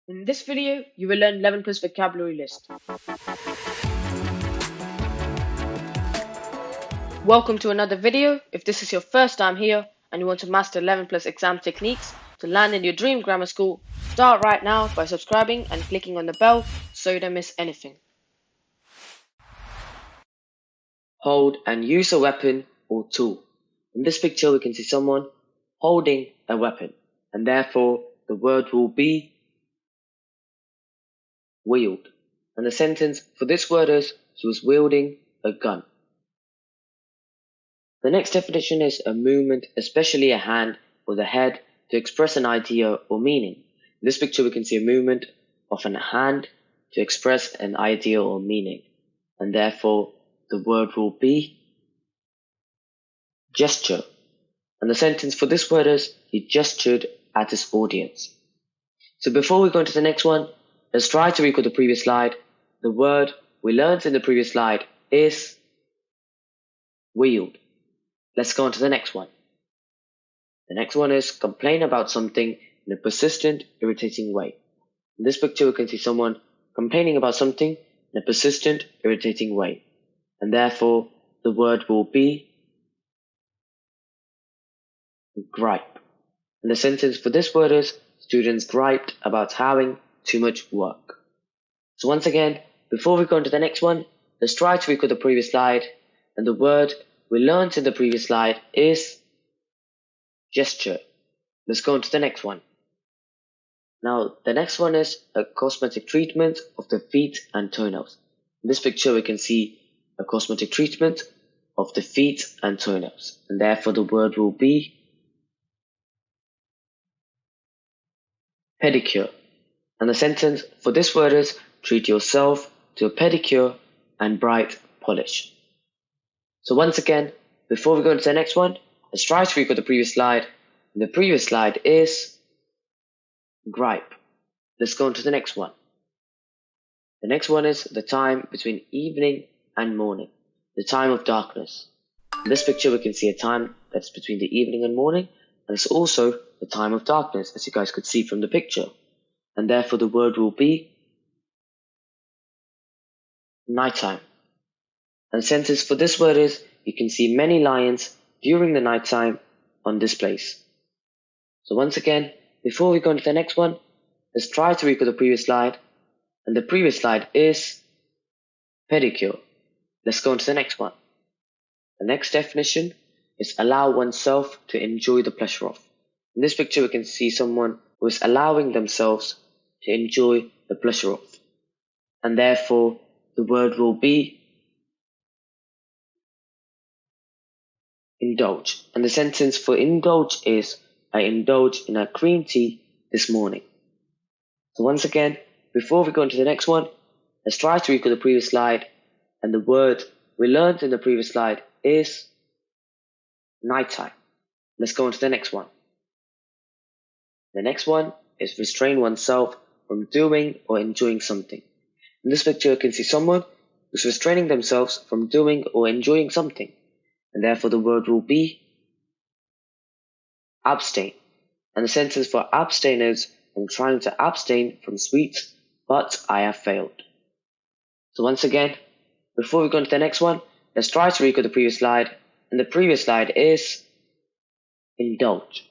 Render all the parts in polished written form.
In this video, you will learn 11 plus vocabulary list. Welcome to another video. If this is your first time here and you want to master 11 plus exam techniques to land in your dream grammar school, start right now by subscribing and clicking on the bell so you don't miss anything. Hold and use a weapon or tool. In this picture, we can see someone holding a weapon, and therefore the word will be wield. And the sentence for this word is she was wielding a gun. The next definition is a movement, especially a hand or the head, to express an idea or meaning. In this picture, we can see a movement of a hand to express an idea or meaning, and therefore the word will be gesture. And the sentence for this word is he gestured at his audience. So before we go into the next one, let's try to recall the previous slide. The word we learned in the previous slide is wield. Let's go on to the next one. The next one is complain about something in a persistent, irritating way. In this picture, we can see someone complaining about something in a persistent, irritating way. And therefore, the word will be gripe. And the sentence for this word is students griped about having too much work. So once again, before we go on to the next one, let's try to recall the previous slide. And the word we learned in the previous slide is gesture. Let's go on to the next one. Now, the next one is a cosmetic treatment of the feet and toenails. In this picture, we can see a cosmetic treatment of the feet and toenails. And therefore, the word will be pedicure. And the sentence for this word is treat yourself to a pedicure and bright polish. So once again, before we go into the next one, let's try to recall the previous slide. And the previous slide is gripe. Let's go on to the next one. The next one is the time between evening and morning, the time of darkness. In this picture, we can see a time that's between the evening and morning, and it's also the time of darkness, as you guys could see from the picture. And therefore, the word will be nighttime. And the sentence for this word is you can see many lions during the nighttime on displays. So once again, before we go into the next one, let's try to recall the previous slide. And the previous slide is pedicure. Let's go into the next one. The next definition is allow oneself to enjoy the pleasure of. In this picture, we can see someone who is allowing themselves to enjoy the pleasure of. And therefore, the word will be indulge. And the sentence for indulge is I indulged in a green tea this morning. So once again, before we go into the next one, let's try to recall the previous slide. And the word we learned in the previous slide is nighttime. Let's go on to the next one. The next one is restrain oneself from doing or enjoying something. In this picture, you can see someone who's restraining themselves from doing or enjoying something. And therefore, the word will be abstain. And the sentence for abstain is I'm trying to abstain from sweets, but I have failed. So once again, before we go into the next one, let's try to recall the previous slide. And the previous slide is indulge.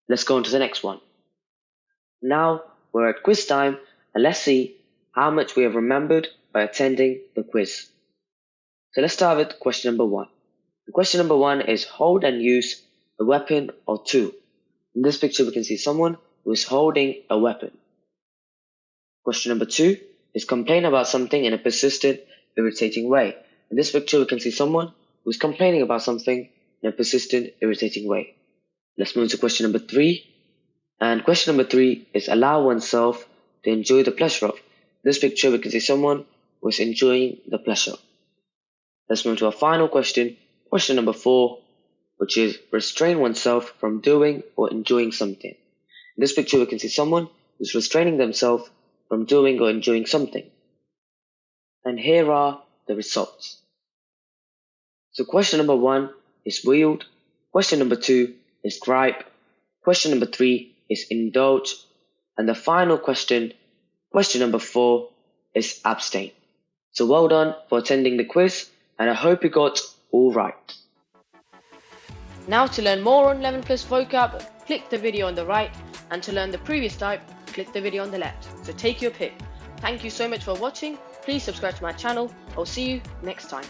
Let's go on to the next one. Now we're at quiz time, and let's see how much we have remembered by attending the quiz. So let's start with question number one. Question number one is hold and use a weapon or tool. In this picture, we can see someone who is holding a weapon. Question number two is complain about something in a persistent, irritating way. In this picture, we can see someone who is complaining about something in a persistent, irritating way. Let's move to question number three. And question number three is allow oneself to enjoy the pleasure of. In this picture, we can see someone who is enjoying the pleasure. Let's move to our final question. Question number four, which is restrain oneself from doing or enjoying something. In this picture, we can see someone who's restraining themselves from doing or enjoying something. And here are the results. So question number one is wield. Question number two is gripe. Question number three is indulge. And the final question Question number 4 is abstain. So well done for attending the quiz, and I hope you got all right. Now to learn more on 11 plus vocab, click the video on the right, and to learn the previous type, click the video on the left. So take your pick. Thank you so much for watching. Please subscribe to my channel. I'll see you next time.